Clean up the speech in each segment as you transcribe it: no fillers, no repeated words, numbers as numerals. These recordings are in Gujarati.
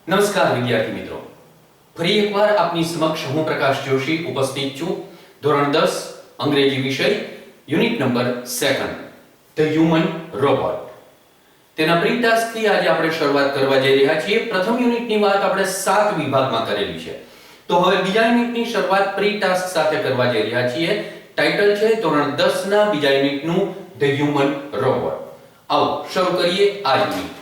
નમસ્કાર વિદ્યાર્થી મિત્રો, ફરી એકવાર આપની સમક્ષ હું પ્રકાશ જોશી ઉપસ્થિત છું. ધોરણ 10 અંગ્રેજી વિષય unit number 2 the human robot. તેના પ્રી ટાસ્કથી આજે આપણે શરૂઆત કરવા જઈ રહ્યા છીએ. પ્રથમ યુનિટની વાત આપણે 7 વિભાગમાં કરેલી છે, તો હવે બીજા યુનિટની શરૂઆત પ્રી ટાસ્ક સાથે કરવા જઈ રહ્યા છીએ. ટાઇટલ છે ધોરણ 10 ના બીજા યુનિટનું ધ હ્યુમન રોબોટ. આવો શરૂ કરીએ આ યુનિટ.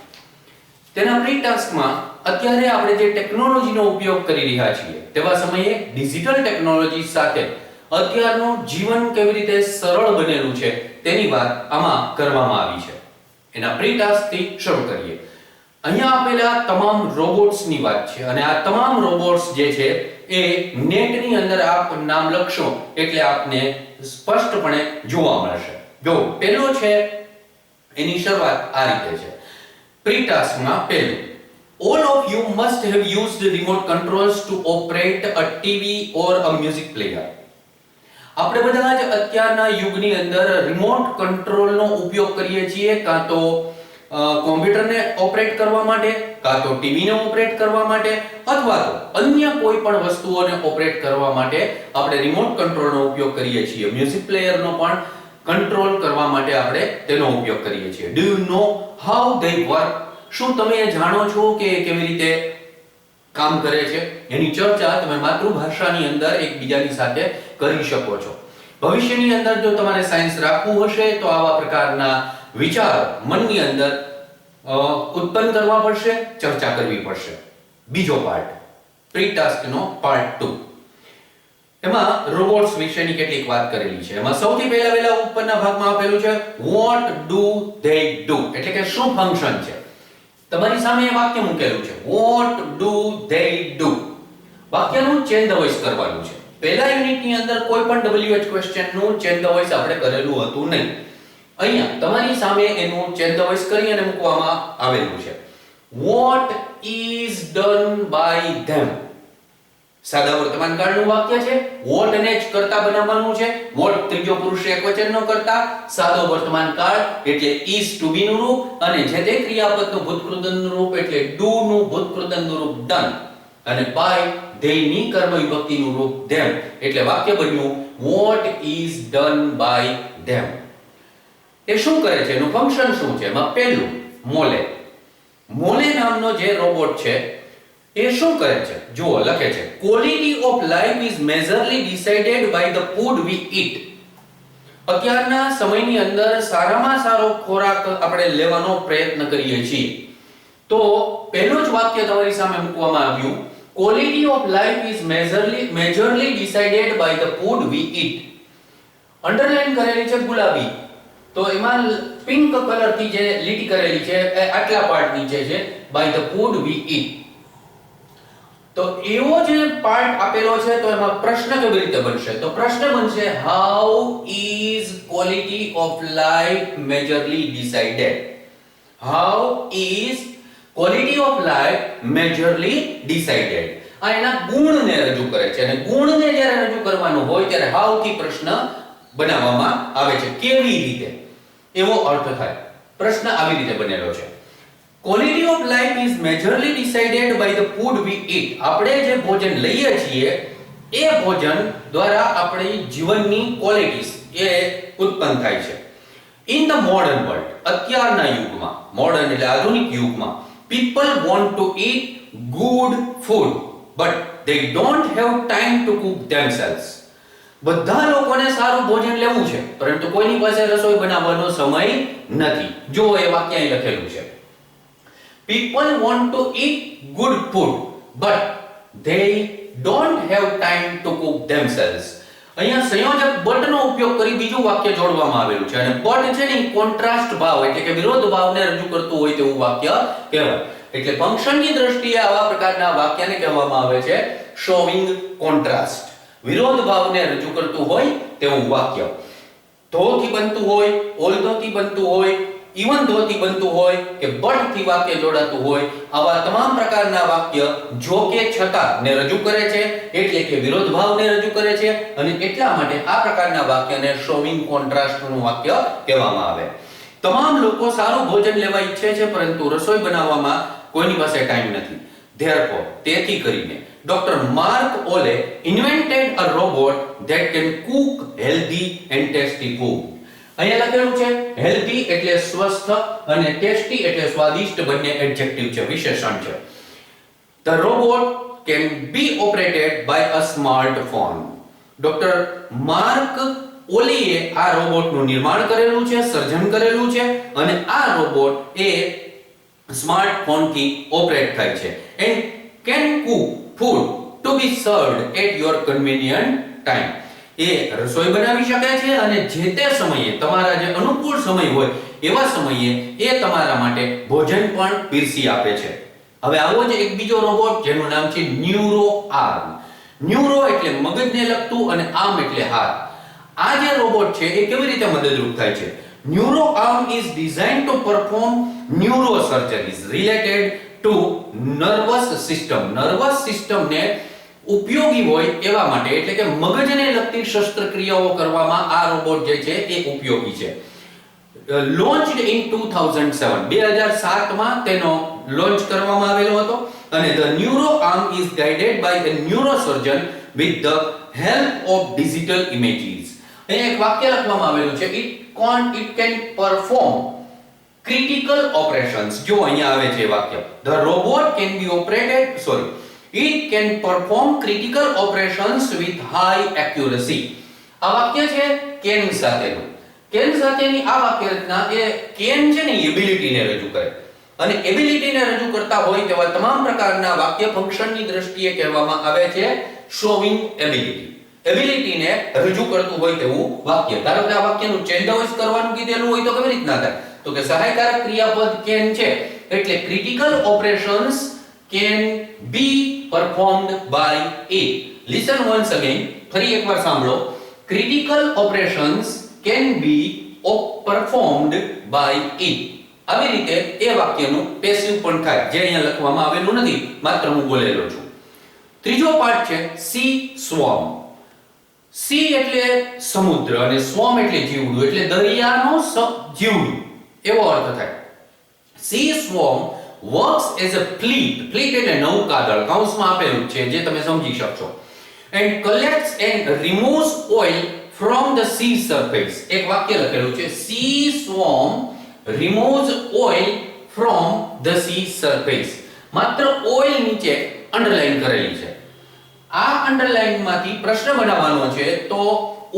તેના પ્રી ટાસ્કમાં અત્યારે આપણે જે ટેકનોલોજીનો ઉપયોગ કરી રહ્યા છીએ તેવા સમયે ડિજિટલ ટેકનોલોજી સાથે અત્યારનું જીવન કેવી રીતે સરળ બનેલું છે તેની વાત આમાં કરવામાં આવી છે. એના પ્રી ટાસ્કથી શરૂ કરીએ. અહીંયા આપેલા તમામ રોબોટ્સની વાત છે અને આ તમામ રોબોટ્સ જે છે એ નેટની અંદર આપ નામ લખશો એટલે આપને સ્પષ્ટપણે જોવા મળશે. જો પહેલો છે એની શરૂઆત આ રીતે છે. પ્રી ટાસ્કમાં પહેલું, all of you must have used remote controls to operate a TV or a music player. આપણે બધા જ અત્યારના યુગની અંદર રિમોટ કંટ્રોલનો ઉપયોગ કરીએ છીએ, કાં તો કોમ્પ્યુટરને ઓપરેટ કરવા માટે, કાં તો ટીવીને ઓપરેટ કરવા માટે, અથવા તો અન્ય કોઈ પણ વસ્તુઓને ઓપરેટ કરવા માટે આપણે રિમોટ કંટ્રોલનો ઉપયોગ કરીએ છીએ. મ્યુઝિક પ્લેયરનો પણ કંટ્રોલ કરવા માટે આપણે તેનો ઉપયોગ કરીએ છીએ. Do you know how they work? શું તમે જાણો છો કે કેવી રીતે કામ કરે છે? એની ચર્ચા તમે માતૃભાષાની અંદર એકબીજાની સાથે કરી શકો છો. ભવિષ્યની અંદર જો તમારે સાયન્સ રાખવું હશે તો આવા પ્રકારના વિચાર મનની અંદર ઉત્પન્ન કરવા પડશે, ચર્ચા કરવી પડશે. બીજો પાર્ટ, પ્રી ટાસ્કનો પાર્ટ 2. એમાં રોબોટ્સ વિશેની કેટલીક વાત કરેલી છે. એમાં સૌથી પહેલા ઉપરના ભાગમાં આપેલું છે what do they do, એટલે કે શું ફંક્શન છે. તમારી સામે એ વાક્ય મૂકેલું છે what do they do. વાક્યનું ચેન્જ ધ વોઇસ કરવાનું છે. પહેલા યુનિટની અંદર કોઈ પણ WH ક્વેશ્ચન નું ચેન્જ ધ વોઇસ આપણે કરેલું હતું નહીં. અહીંયા તમારી સામે એનું ચેન્જ ધ વોઇસ કરી અને મૂકવામાં આવેલું છે. what is done by them. સાદા વર્તમાન કાળનું વાક્ય છે. what ને જ કર્તા બનાવવાનું છે. what ત્રીજો પુરુષ એકવચનનો કર્તા, સાદો વર્તમાન કાળ એટલે is to be નું રૂપ અને જે તે ક્રિયાપદનું ભૂતકૃદનનું રૂપ એટલે do નું ભૂતકૃદનનું રૂપ done અને by they ની કર્મ વિભક્તિનું રૂપ them એટલે વાક્ય બન્યું what is done by them. એ શું કરે છે, એનું ફંક્શન શું છે? એમાં પહેલું મોલે. મોલે નામનો જે રોબોટ છે એ શું કરે છે? જુઓ, લખે છે quality of life is majorly decided by the food we eat. અત્યારના સમયની અંદર સારામાં સારો ખોરાક આપણે લેવાનો પ્રયત્ન કરીએ છીએ. તો પહેલું જ વાક્ય તમારી સામે મૂકવામાં આવ્યું quality of life is majorly decided by the food we eat. Underline કરેલી છે ગુલાબી, તો એમાં પિંક કલરથી જે લીટી કરેલી છે એ આટલા પાર્ટ નીચે છે by the food we eat. તો એવો જે પાર્ટ આપેલો છે તો એમાં પ્રશ્ન કેવી રીતે બનશે? તો પ્રશ્ન બનશે how is quality of life majorly decided. How is quality of life majorly decided. આ એના ગુણને રજૂ કરે છે અને ગુણને જ્યારે રજૂ કરવાનો હોય ત્યારે how થી પ્રશ્ન બનાવવામાં આવે છે. કેવી રીતે એવો અર્થ થાય. પ્રશ્ન આવી રીતે બનેલો છે. Quality of life is majorly decided by the food we eat. આપણે જે ભોજન લઈએ છીએ એ ભોજન દ્વારા આપણી જીવનની ક્વોલિટીઝ એ ઉત્પન્ન થાય છે. In the modern world, અત્યારના યુગમાં, મોડર્ન એટલે આધુનિક યુગમાં, people want to eat good food but they don't have time to cook themselves. બધા લોકોને સારું ભોજન લેવું છે પરંતુ કોઈની પાસે રસોઈ બનાવવાનો સમય નથી. જો એ વાક્ય અહીં લખેલું છે people want to eat good food but they don't have time to cook themselves. અહીંયા સંયોજક but નો ઉપયોગ કરી બીજું વાક્ય જોડવામાં આવેલું છે અને but છે ને કોન્ટ્રાસ્ટ ભાવ એટલે કે વિરોધ ભાવને રજૂ કરતું હોય તેવું વાક્ય કહેવાય. એટલે ફંક્શનની દ્રષ્ટિએ આવા પ્રકારના વાક્યને કહેવામાં આવે છે showing contrast. વિરોધ ભાવને રજૂ કરતું હોય તેવું વાક્ય. though થી બનતું હોય, although થી બનતું હોય, even though થી બનતું હોય કે but થી વાક્ય જોડાતું હોય, આવા તમામ પ્રકારના વાક્ય જો કે છતાં ને રજૂ કરે છે એટલે કે વિરોધ ભાવને રજૂ કરે છે અને એટલા માટે આ પ્રકારના વાક્યને શોવિંગ કોન્ટ્રાસ્ટનું વાક્ય કહેવામાં આવે. તમામ લોકો સારું ભોજન લેવા ઈચ્છે છે પરંતુ રસોઈ બનાવવામાં કોઈની પાસે ટાઈમ નથી. Therefore, તેથી કરીને ડોક્ટર માર્ક ઓલે invented a robot that can cook healthy and tasty food. અહીંયા લખેલું છે healthy એટલે સ્વસ્થ અને tasty એટલે સ્વાદિષ્ટ બંને એડજેક્ટિવ છે, વિશેષણ છે. The robot can be operated by a smartphone. Doctor Mark ઓલીએ આ રોબોટનું નિર્માણ કરેલું છે, સર્જન કરેલું છે અને આ રોબોટ એ સ્માર્ટફોનથી ઓપરેટ થાય છે. And can cook food to be served at your convenient time. એ રસોઈ બનાવી શકે છે અને જે તે સમયે તમારા જે અનુકૂળ સમય હોય એવા સમયે એ તમારા માટે ભોજન પણ પીરસી આપે છે. હવે આવો જ એક બીજો રોબોટ જેનું નામ છે ન્યુરો આર્મ. ન્યુરો એટલે મગજને લગતું અને આર્મ એટલે હાથ. આ જે રોબોટ છે એ કેવી રીતે મદદરૂપ થાય છે? Neuro arm is designed to perform neuro surgeries related to nervous system. Nervous સિસ્ટમને ઉપયોગી હોય એવા માટે, એટલે કે મગજને લગતી શસ્ત્રક્રિયાઓ કરવામાં આ રોબોટ જે છે એ ઉપયોગી છે. Launched in 2007, 2007માં તેનો લોન્ચ કરવામાં આવેલો હતો અને the neuro arm is guided by a neurosurgeon with the help of digital images. અહીંયા એક વાક્ય લખવામાં આવેલું છે it can perform critical operations. જો અહીંયા આવે છે વાક્ય the robot can be operated it can perform critical operations with high accuracy. આ વાક્ય છે can સાથેનું. can સાથેની આ વાક્ય રચના એ can છે ને એબિલિટીને રજૂ કરે અને એબિલિટીને રજૂ કરતા હોય તેવા તમામ પ્રકારના વાક્ય ફંક્શનની દ્રષ્ટિએ કહેવામાં આવે છે showing ability. એબિલિટીને રજૂ કરતું હોય તેવું વાક્ય. ધારો કે આ વાક્યનું ચેન્જ કરવાનું કીધેલું હોય તો કેવી રીતના થાય? તો કે સહાયકારક ક્રિયાપદ can છે એટલે critical operations can be performed by it. Listen once again. ફરી એકવાર સાંભળો. Critical operations can be performed by it. આવી રીતે એ વાક્યનું પેસિવ પણ થાય, જે અહીંયા લખવામાં આવેલું નથી, માત્ર હું બોલેલો છું. ત્રીજો પાર્ટ છે સી સ્વોર્મ. સી એટલે સમુદ્ર અને સ્વોર્મ એટલે જીવડું, એટલે દરિયાનું જીવડું એવો અર્થ થાય. Sea swarm works as a fleet એટલે નૌકાદળ, કૌંસમાં આપેલું છે જે તમે સમજી શકશો, and collects and removes oil from the sea surface. એક વાક્ય લખેલું છે sea swarm removes oil from the sea surface. માત્ર ઓઇલ નીચે અંડરલાઈન કરેલી છે. આ અંડરલાઈન માંથી પ્રશ્ન બનાવવાનો છે તો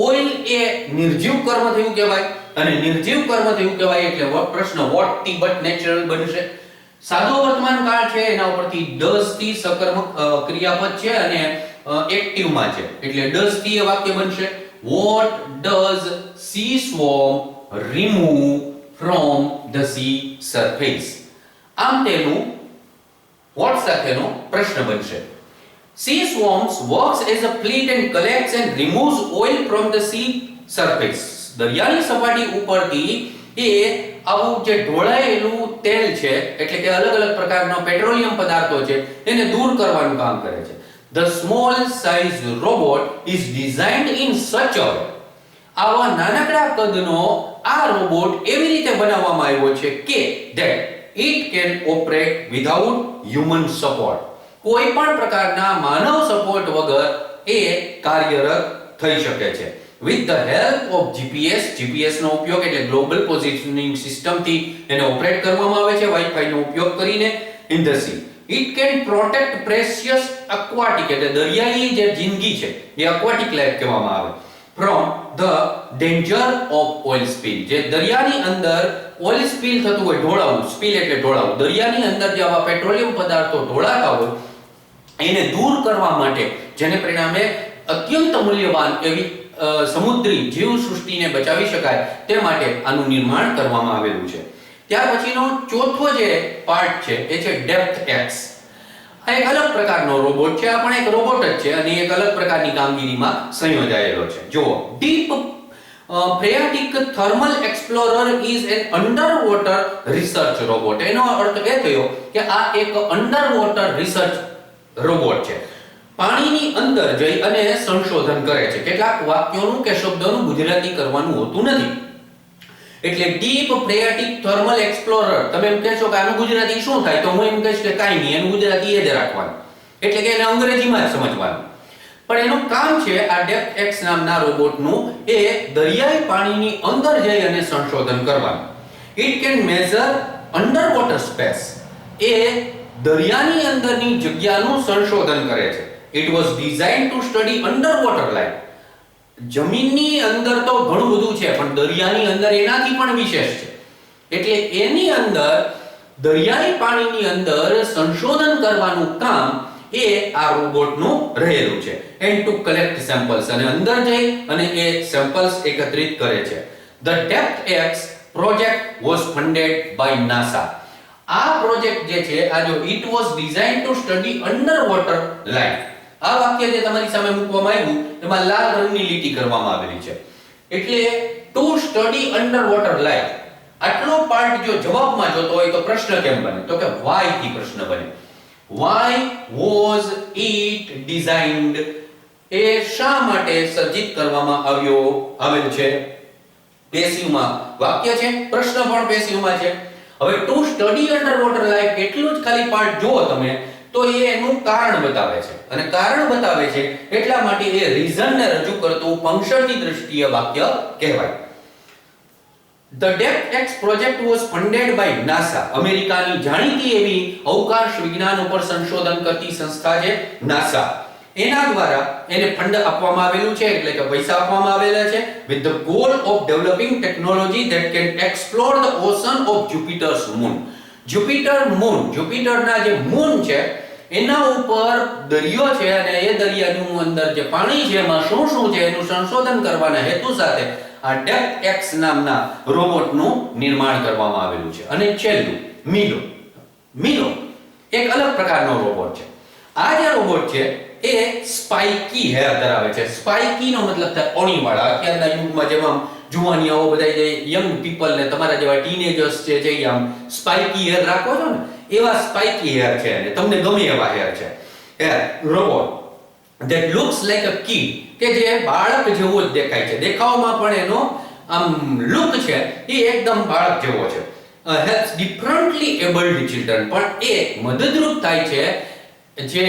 ઓઇલ એ નિર્જીવ કર્મ થયું કહેવાય અને નિર્જીવ કર્મ થયું કહેવાય એટલે પ્રશ્ન વોટ ટી બટ નેચરલ બનશે. સાદો વર્તમાન કાળ છે એના ઉપરથી does થી સકર્મક ક્રિયાપદ છે અને એક્ટિવ માં છે એટલે does થી એ વાક્ય બનશે what does sea swarm remove from the sea surface. આમ તેનું what સાથેનો પ્રશ્ન બનશે. Sea swarms works as a fleet and collects and removes oil from the sea surface. દરિયાની સપાટી ઉપરથી એ આવું જે ઢોળાયેલું તેલ છે એટલે કે અલગ અલગ પ્રકારના પેટ્રોલિયમ પદાર્થો છે એને દૂર કરવાનું કામ કરે છે. The small size robot is designed in such a way. આવા નાનકડા કદનો આ રોબોટ એવી રીતે બનાવવામાં આવ્યો છે કે that it can operate without human support. કોઈ પણ પ્રકારના માનવ સપોર્ટ વગર એ કાર્યરત થઈ શકે છે. With the help of GPS નો ઉપયોગ એટલે ગ્લોબલ પોઝિશનિંગ સિસ્ટમ થી એને ઓપરેટ કરવામાં આવે છે વાઈફાઈ નો ઉપયોગ કરીને. In the sea it can protect precious aquatic એટલે દરિયાઈ જે જિંદગી છે એ aquatic life કહેવામાં આવે from the danger of oil spill. જે દરિયાની અંદર ઓઇલ સ્પિલ થતું હોય, ઢોળાવું, સ્પિલ એટલે ઢોળાવું, દરિયાની અંદર જે આવા પેટ્રોલિયમ પદાર્થો ઢોળાતા હોય એને દૂર કરવા માટે, જેને પરિણામે અત્યંત મૂલ્યવાન એવી સમુદ્રી જીવ સૃષ્ટિને બચાવી શકાય તે માટે આનું નિર્માણ કરવામાં આવેલું છે. ત્યાર પછીનો ચોથો જે પાર્ટ છે એ છે ડેપ્થ એક્સ. આ એક અલગ પ્રકારનો રોબોટ છે, આ પણ એક રોબોટ જ છે અને એક અલગ પ્રકારની કામગીરીમાં સંયોજાયેલો છે. જુઓ, deep phreatic thermal explorer is an underwater research robot. એનો અર્થ એ થયો કે આ એક અંડરવોટર રિસર્ચ રોબોટ છે. પાણીની અંદર જઈ અને સંશોધન કરે છે. કેટલાક વાક્યોનું કે શબ્દોનું ગુજરાતી કરવાનું હોતું નથી. એટલે ડીપ ફ્રેયાટિક થર્મલ એક્સપ્લોરર. તમે એમ કહેશો કે આનું ગુજરાતી શું થાય, તો હું એમ કહીશ કે કાંઈ નહીં, એનું ગુજરાતી એ જ રાખવાનું, એટલે કે એને અંગ્રેજીમાં જ સમજવાનું. પણ એનું કામ છે આ ડેપ્થ એક્સ નામના રોબોટનું એ દરિયાઈ પાણીની અંદર જઈ અને સંશોધન કરવાનું. It can measure under water space. એ દરિયાની અંદરની જગ્યાનું સંશોધન કરે છે. It was design to study under water life. જમીનની અંદર તો ઘણું બધું છે, પણ દરિયાની અંદર એનાથી પણ વિશેષ છે. એટલે એની અંદર દરિયાઈ પાણીની અંદર સંશોધન કરવાનું કામ એ આ રોબોટનું રહેલું છે. એન્ડ ટુ કલેક્ટ સેમ્પલ્સ, અને અંદર જઈ અને એ સેમ્પલ્સ એકત્રિત કરે છે. The depth X project was funded by NASA. આ પ્રોજેક્ટ જે છે આ જો it was design to study under water life. આ વાક્ય જે તમારી સામે મૂકવામાં આવ્યું એમાં લાલ રંગની લીટી કરવામાં આવેલી છે. એટલે two study under water life. આટલો પાર્ટ જો જવાબમાં જોતો હોય તો પ્રશ્ન કેમ બને? તો કે why થી પ્રશ્ન બને. why was it designed? એ શા માટે સર્જિત કરવામાં આવેલ છે? પેસિવમાં વાક્ય છે, પ્રશ્ન પણ પેસિવમાં છે. હવે two study under water life એટલું જ ખાલી પાર્ટ જુઓ તમે તો એ એનું કારણ બતાવે છે, અને કારણ બતાવે છે એટલા માટે એ રીઝનને રજૂ કરતું ફંક્શનની દ્રષ્ટિએ વાક્ય કહેવાય. The DepthX project was funded by NASA. અમેરિકાની જાણીતી એવી અવકાશ વિજ્ઞાન ઉપર સંશોધન કરતી સંસ્થા છે NASA. એના દ્વારા એને ફંડ આપવામાં આવેલું છે, એટલે કે પૈસા આપવામાં આવેલા છે, with the goal of developing technology that can explore the ocean of Jupiter's moon. જુપિટરના જે મૂન છે એના ઉપર દરિયો છે, અને એ દરિયાનું અંદર જે પાણી છે એમાં શું શું છે એનું સંશોધન કરવાના હેતુ સાથે આ ડેપ્થ એક્સ નામના રોબોટનું નિર્માણ કરવામાં આવેલું છે. અને છેલ્લું મિલો એક અલગ પ્રકારનો રોબોટ છે. આ જે રોબોટ છે એ સ્પાઇકી હેર ધરાવે છે. સ્પાઇકી નો મતલબ થાય ઓણીવાળા. અત્યારના યુગમાં જેમાં જુવાનિયાઓ બધા જે યંગ પીપલ ને તમારા જેવા ટીનેજર્સ છે જે આમ સ્પાઇકી હેર રાખો છો ને એવા સ્પાઇકી હેર છે, અને તમને ગમે એવા હેર છે. Robot that looks like a kid, કે જે બાળક જેવો જ દેખાય છે, દેખાવમાં પણ એનો આમ લુક છે એ એકદમ બાળક જેવો છે. helps differently abled children, પણ એ મદદરૂપ થાય છે જે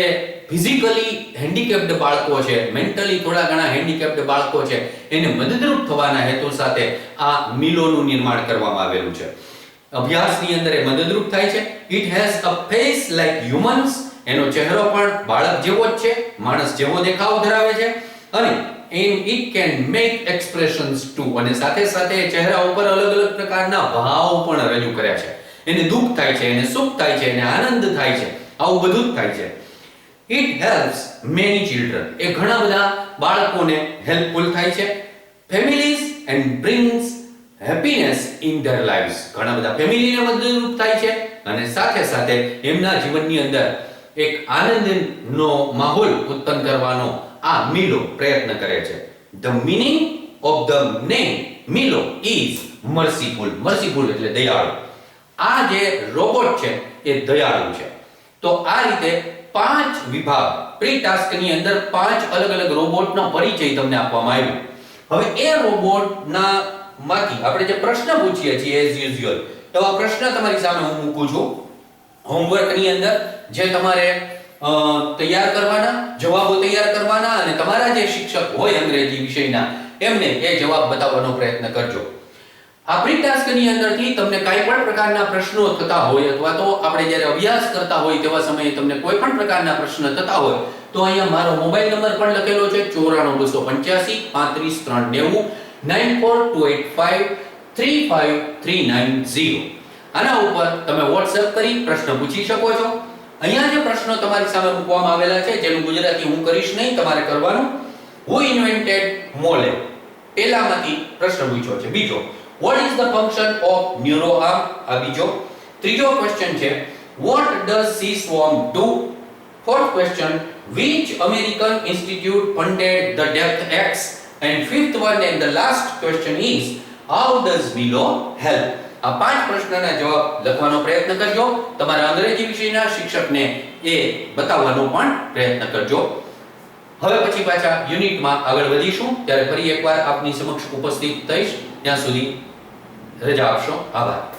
ફિઝિકલી હેન્ડીકેપ્ડ બાળકો છે, મેન્ટલી થોડા ઘણા હેન્ડીકેપ્ડ બાળકો છે, એને મદદરૂપ થવાના હેતુ સાથે આ મિલોનું નિર્માણ કરવામાં આવેલું છે. અભ્યાસની અંદર એ મદદરૂપ થાય છે. It has a face like humans. એનો ચહેરો પણ બાળક જેવો જ છે, માણસ જેવો દેખાવ ધરાવે છે. અને it can make expressions too, અને સાથે સાથે ચહેરા ઉપર અલગ અલગ પ્રકારના ભાવ પણ રજૂ કર્યા છે. એને દુઃખ થાય છે, એને સુખ થાય છે, એને આનંદ થાય છે, આવું બધું જ થાય છે. It helps many children. એ ઘણા બધા બાળકોને હેલ્પફુલ થાય છે. Families and brings happiness in their lives. ઘણા બધા ફેમિલીને મદદરૂપ થાય છે, અને સાથે સાથે એમના જીવનની અંદર એક આનંદનો માહોલ ઉત્પન્ન કરવાનો આ મિલો પ્રયત્ન કરે છે. The meaning of the name Milo is merciful. merciful એટલે દયાળુ. આ જે રોબોટ છે એ દયાળુ છે. તો આ રીતે 5 વિભાગ પ્રી ટાસ્કની અંદર 5 અલગ અલગ રોબોટનો પરિચય તમને આપવામાં આવ્યો. હવે એ રોબોટના માંથી આપણે જે પ્રશ્ન પૂછીએ છીએ એઝ યુઝ્યુઅલ, તો આ પ્રશ્ન તમારી સામે હું મૂકું છું હોમવર્કની અંદર, જે તમારે તૈયાર કરવાના, જવાબો તૈયાર કરવાના, અને તમારા જે શિક્ષક હોય અંગ્રેજી વિષયના એમને એ જવાબ બતાવવાનો પ્રયત્ન કરજો. આ પ્રી ટાસ્કની અંદરથી તમને કાંઈ પણ પ્રકારના પ્રશ્નો થતા હોય, અથવા તો આપણે જ્યારે અભ્યાસ કરતા હોય તેવા સમયે તમને કોઈ પણ પ્રકારના પ્રશ્ન થતા હોય, તો અહીંયા મારો મોબાઈલ નંબર પણ લખેલો છે 9425539390 9428535390. આના ઉપર તમે WhatsApp કરી પ્રશ્ન પૂછી શકો છો. અહીંયા જે પ્રશ્નો તમારી સામે મૂકવામાં આવેલા છે જેનું ગુજરાતી હું કરીશ નહીં, તમારે કરવાનું. Who invented mole? પહેલામાંથી પ્રશ્ન પૂછ્યો છે. બીજો, what is the function of neuroarm? આ બીજો. ત્રીજો ક્વેશ્ચન છે what does sea swarm do? Fourth question, which American institute funded the DepthX? And fifth one and the last question is how does Milo help? આ 5 પ્રશ્નના જવાબ લખવાનો પ્રયત્ન કરજો. તમારા અંગ્રેજી વિષયના શિક્ષકને એ બતાવવાનો પણ પ્રયત્ન કરજો. હવે પછી પાછા યુનિટમાં આગળ વધીશું, ત્યારે ફરી એકવાર આપની સમક્ષ ઉપસ્થિત થઈશ. ત્યાં સુધી રજા આપશો. આભાર.